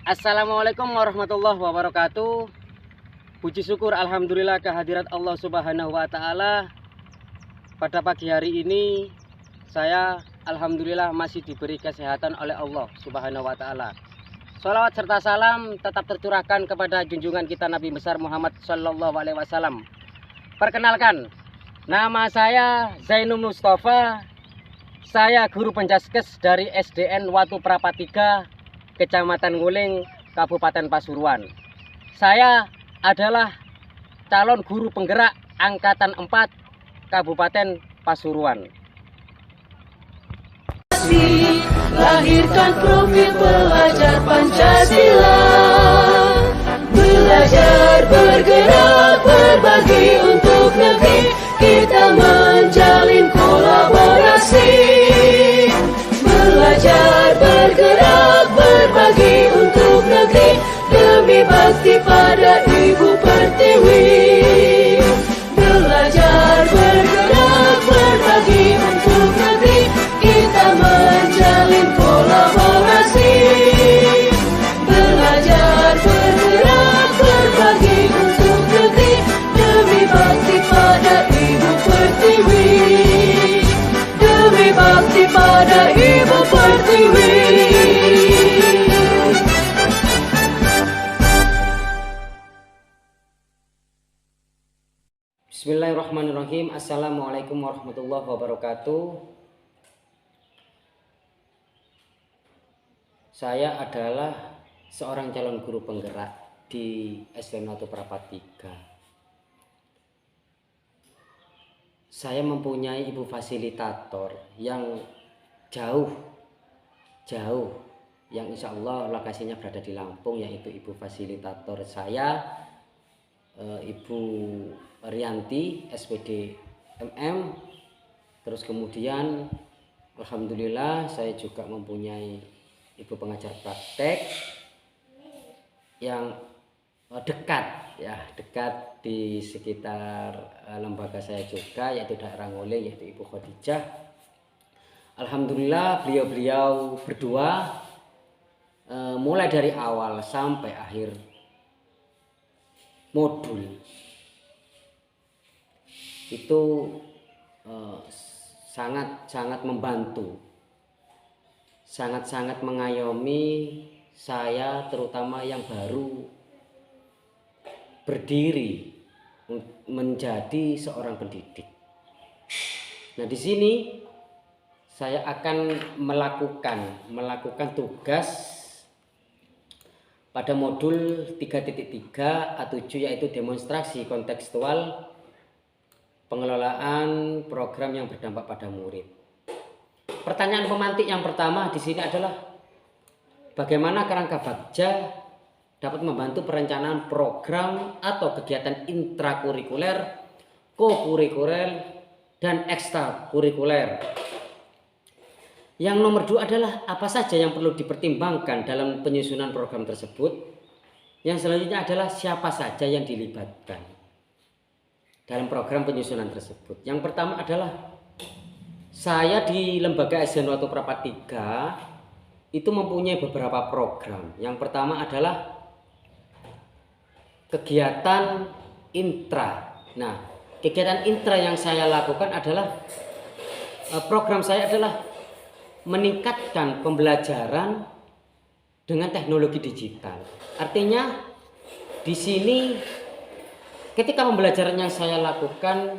Assalamualaikum warahmatullahi wabarakatuh. Puji syukur alhamdulillah kehadirat Allah Subhanahu wa taala. Pada pagi hari ini saya alhamdulillah masih diberi kesehatan oleh Allah Subhanahu wa taala. Sholawat serta salam tetap tercurahkan kepada junjungan kita Nabi besar Muhammad sallallahu alaihi wasallam. Perkenalkan, nama saya Zainul Mustafa. Saya guru penjaskes dari SDN Watu Prapat 3, Kecamatan Nguling, Kabupaten Pasuruan. Saya adalah calon guru penggerak Angkatan 4 Kabupaten Pasuruan. Lahirkan profil pelajar Pancasila, belajar, bergerak, berbagi untuk negeri, kita menjalin kolaborasi. Belajar, bergerak, berbagi untuk negeri, demi bakti pada Ibu Pertiwi. Belajar, bergerak, berbagi untuk negeri, kita menjalin kolaborasi. Belajar, bergerak, berbagi untuk negeri, demi bakti pada Ibu Pertiwi. Demi bakti pada Ibu Pertiwi. Bismillahirrahmanirrahim. Assalamualaikum warahmatullahi wabarakatuh. Saya adalah seorang calon guru penggerak di SDN Watu Prapat 3. Saya mempunyai ibu fasilitator yang jauh, yang insya Allah lokasinya berada di Lampung, yaitu ibu fasilitator saya, Ibu Rianti, SPD MM. Terus kemudian alhamdulillah saya juga mempunyai ibu pengajar praktek yang dekat di sekitar lembaga saya juga, yaitu daerah Nguling, yaitu Ibu Khadijah. Alhamdulillah beliau berdua mulai dari awal sampai akhir modul itu sangat membantu, sangat mengayomi saya, terutama yang baru berdiri menjadi seorang pendidik. Nah, di sini saya akan melakukan tugas pada modul 3.3 A7, yaitu demonstrasi kontekstual pengelolaan program yang berdampak pada murid. Pertanyaan pemantik yang pertama di sini adalah bagaimana kerangka Bagja dapat membantu perencanaan program atau kegiatan intrakurikuler, kokurikuler, dan ekstrakurikuler. Yang nomor 2 adalah apa saja yang perlu dipertimbangkan dalam penyusunan program tersebut. Yang selanjutnya adalah siapa saja yang dilibatkan dalam program penyusunan tersebut. Yang pertama adalah saya di lembaga SDN Watu Prapat 3 itu mempunyai beberapa program. Yang pertama adalah kegiatan intra. Nah, kegiatan intra yang saya lakukan adalah program saya adalah meningkatkan pembelajaran dengan teknologi digital. Artinya di sini ketika pembelajaran yang saya lakukan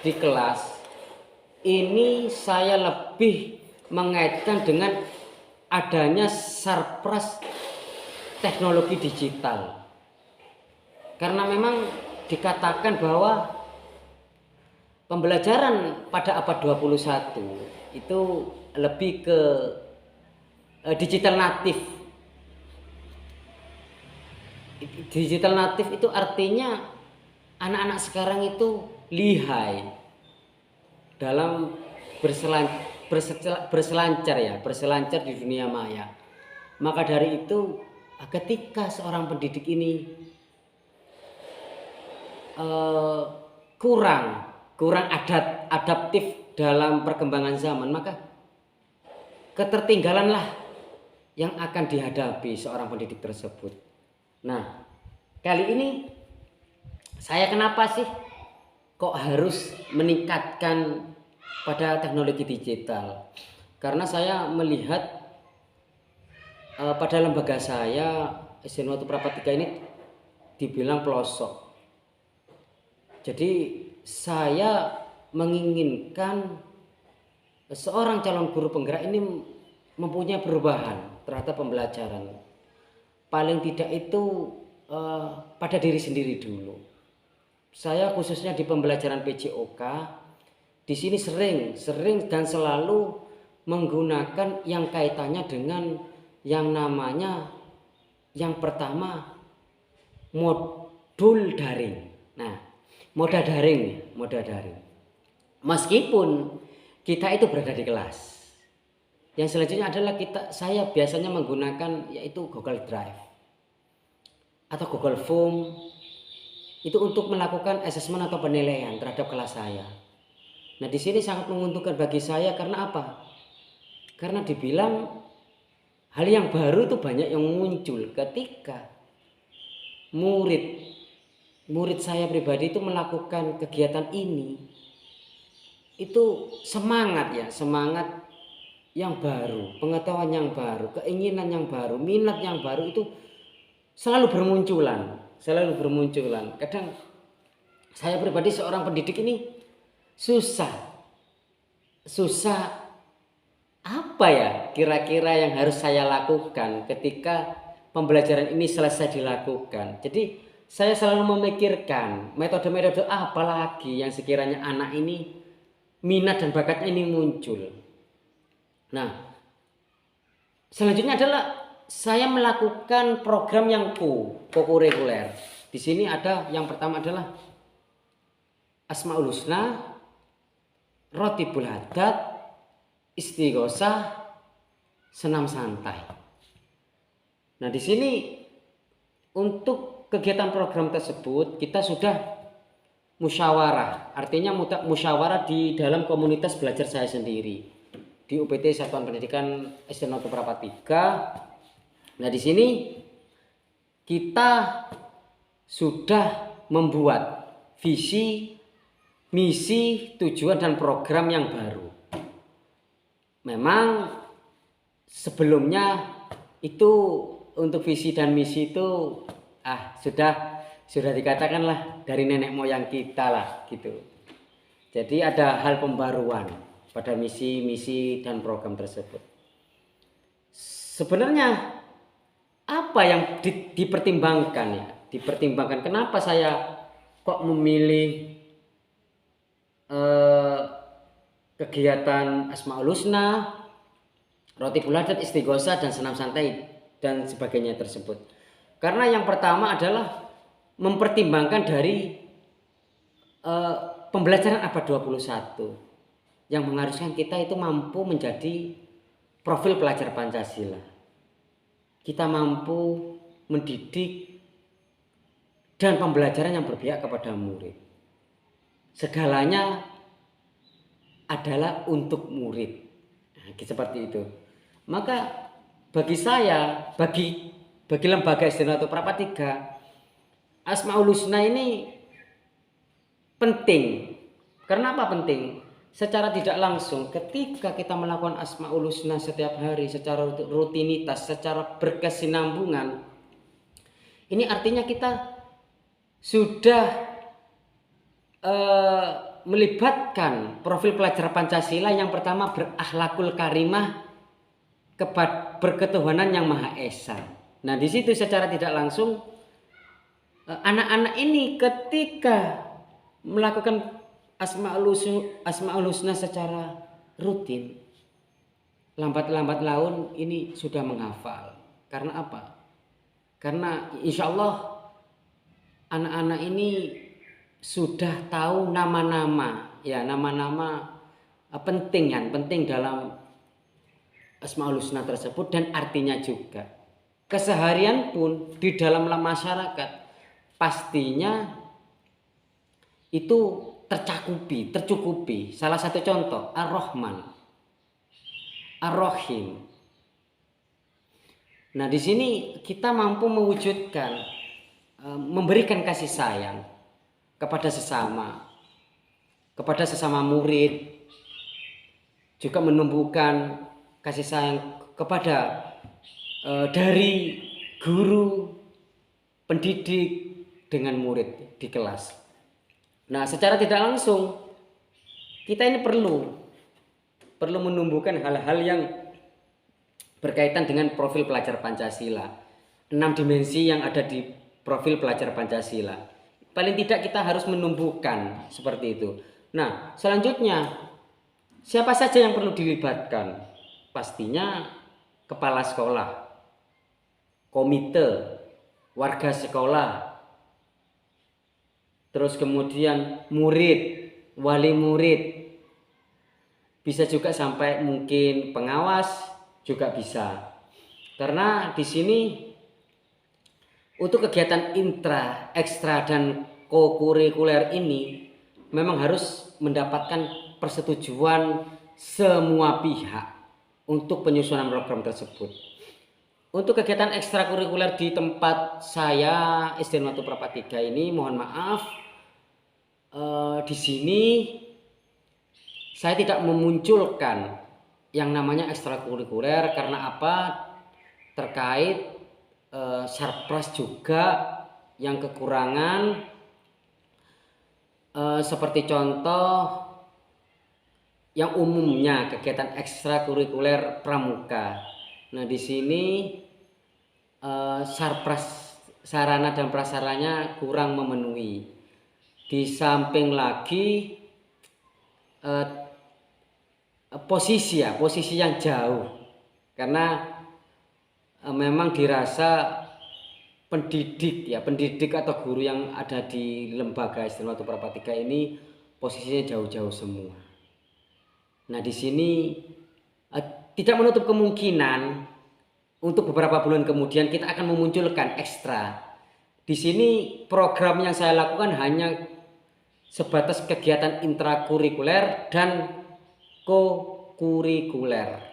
di kelas ini, saya lebih mengaitkan dengan adanya sarpras teknologi digital. Karena memang dikatakan bahwa pembelajaran pada abad 21 itu lebih ke digital natif. Digital natif itu artinya anak-anak sekarang itu lihai dalam berselancar di dunia maya. Maka dari itu ketika seorang pendidik ini kurang adaptif dalam perkembangan zaman, maka ketertinggalanlah yang akan dihadapi seorang pendidik tersebut. Nah, kali ini saya kenapa sih kok harus meningkatkan pada teknologi digital? Karena saya melihat pada lembaga saya SD 1 Prapatika ini dibilang pelosok. Jadi saya menginginkan seorang calon guru penggerak ini mempunyai perubahan terhadap pembelajaran. Paling tidak itu pada diri sendiri dulu. Saya khususnya di pembelajaran PJOK di sini sering dan selalu menggunakan yang kaitannya dengan yang namanya yang pertama modul daring. Nah, moda daring. Meskipun kita itu berada di kelas. Yang selanjutnya adalah saya biasanya menggunakan yaitu Google Drive atau Google Form itu untuk melakukan asesmen atau penilaian terhadap kelas saya. Nah, di sini sangat menguntungkan bagi saya karena apa? Karena dibilang hal yang baru itu banyak yang muncul ketika murid saya pribadi itu melakukan kegiatan ini. Itu semangat yang baru, pengetahuan yang baru, keinginan yang baru, minat yang baru itu selalu bermunculan. Kadang saya pribadi seorang pendidik ini susah apa ya kira-kira yang harus saya lakukan ketika pembelajaran ini selesai dilakukan. Jadi saya selalu memikirkan metode-metode apa lagi yang sekiranya anak ini minat dan bakatnya ini muncul. Nah, selanjutnya adalah saya melakukan program yang co-kurikuler. Di sini ada yang pertama adalah Asmaul Husna, Rotibul Haddad, Istighosah, Senam Santai. Nah, di sini untuk kegiatan program tersebut kita sudah musyawarah. Artinya musyawarah di dalam komunitas belajar saya sendiri di UPT Satuan Pendidikan SD 1 Prapatika. Nah, di sini kita sudah membuat visi, misi, tujuan dan program yang baru. Memang sebelumnya itu untuk visi dan misi itu sudah dikatakanlah dari nenek moyang kita lah gitu. Jadi ada hal pembaruan pada misi dan program tersebut. Sebenarnya apa yang dipertimbangkan ya? Dipertimbangkan kenapa saya kok memilih kegiatan Asmaul Husna, Rotibul Haddad, Istighosah dan Senam Santai dan sebagainya tersebut. Karena yang pertama adalah mempertimbangkan dari pembelajaran abad 21 yang mengharuskan kita itu mampu menjadi profil pelajar Pancasila. Kita mampu mendidik dan pembelajaran yang berpihak kepada murid. Segalanya adalah untuk murid. Nah, seperti itu. Maka bagi saya, bagi lembaga SD 1 Prapatika, Asmaul Husna ini penting. Karena apa penting? Secara tidak langsung ketika kita melakukan Asmaul Husna setiap hari secara rutinitas, secara berkesinambungan, ini artinya kita sudah melibatkan profil pelajar Pancasila yang pertama berakhlakul karimah, berketuhanan yang Maha Esa. Nah, di situ secara tidak langsung anak-anak ini ketika melakukan Asmaul Husna secara rutin, lambat laun ini sudah menghafal. Karena apa? Karena insya Allah anak-anak ini sudah tahu nama-nama penting dalam Asmaul Husna tersebut dan artinya juga. Keseharian pun di dalam masyarakat pastinya itu tercukupi. Salah satu contoh Ar-Rahman, Ar-Rahim. Nah, di sini kita mampu mewujudkan, memberikan kasih sayang kepada sesama murid, juga menumbuhkan kasih sayang kepada dari guru, pendidik dengan murid di kelas. Nah, secara tidak langsung kita ini perlu menumbuhkan hal-hal yang berkaitan dengan profil pelajar Pancasila. 6 dimensi yang ada di profil pelajar Pancasila. Paling tidak kita harus menumbuhkan seperti itu. Nah, selanjutnya siapa saja yang perlu dilibatkan? Pastinya kepala sekolah, komite, warga sekolah, terus kemudian murid, wali murid, bisa juga sampai mungkin pengawas juga bisa. Karena di sini untuk kegiatan intra, ekstra dan kokurikuler ini memang harus mendapatkan persetujuan semua pihak untuk penyusunan program tersebut. Untuk kegiatan ekstrakurikuler di tempat saya SD Watu Prapatiga ini, mohon maaf, di sini saya tidak memunculkan yang namanya ekstrakurikuler. Karena apa? Terkait sarpras juga yang kekurangan, seperti contoh yang umumnya kegiatan ekstrakurikuler pramuka. Nah, di sini sarpras, sarana dan prasaranya kurang memenuhi. Di samping lagi posisi yang jauh, karena memang dirasa pendidik atau guru yang ada di lembaga SD Watu Prapatiga ini posisinya jauh-jauh semua. Nah, di sini tidak menutup kemungkinan untuk beberapa bulan kemudian kita akan memunculkan ekstra. Di sini program yang saya lakukan hanya sebatas kegiatan intrakurikuler dan kokurikuler.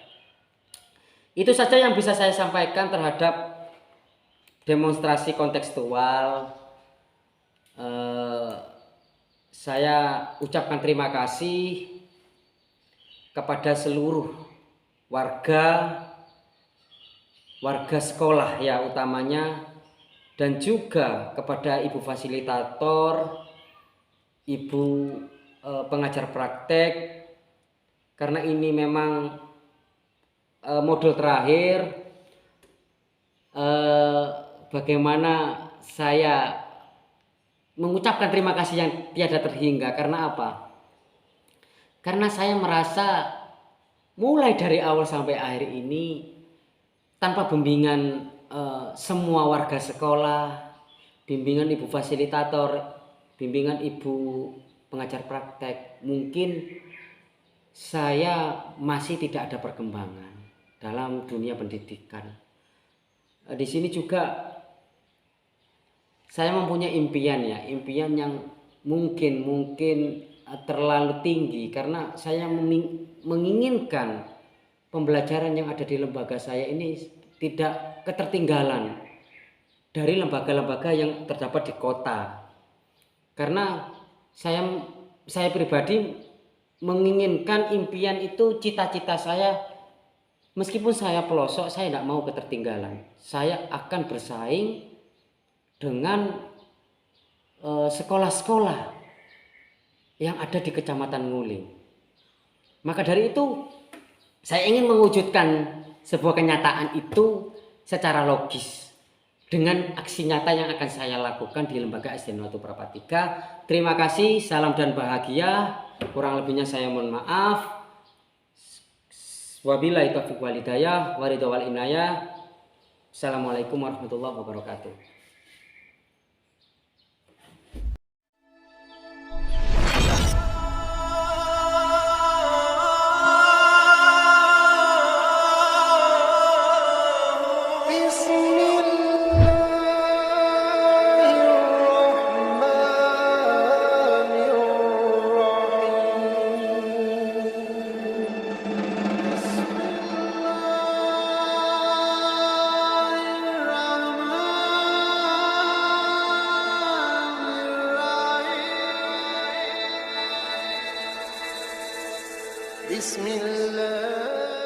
Itu saja yang bisa saya sampaikan terhadap demonstrasi kontekstual. Saya ucapkan terima kasih kepada seluruh warga sekolah ya utamanya, dan juga kepada ibu fasilitator, ibu pengajar praktek, karena ini memang modul terakhir. Bagaimana saya mengucapkan terima kasih yang tiada terhingga. Karena apa? Karena saya merasa mulai dari awal sampai akhir ini tanpa bimbingan semua warga sekolah, bimbingan ibu fasilitator, bimbingan ibu pengajar praktek, mungkin saya masih tidak ada perkembangan dalam dunia pendidikan. Di sini juga saya mempunyai impian yang mungkin terlalu tinggi, karena saya menginginkan pembelajaran yang ada di lembaga saya ini tidak ketertinggalan dari lembaga-lembaga yang terdapat di kota. Karena saya pribadi menginginkan impian itu, cita-cita saya, meskipun saya pelosok, saya tidak mau ketertinggalan. Saya akan bersaing dengan sekolah-sekolah yang ada di Kecamatan Nguling. Maka dari itu saya ingin mewujudkan sebuah kenyataan itu secara logis dengan aksi nyata yang akan saya lakukan di lembaga SD Watu Prapatiga. Terima kasih, salam dan bahagia. Kurang lebihnya saya mohon maaf. Wabillahi taufiq wal hidayah, waridho wal inayah. Assalamualaikum warahmatullahi wabarakatuh. بسم الله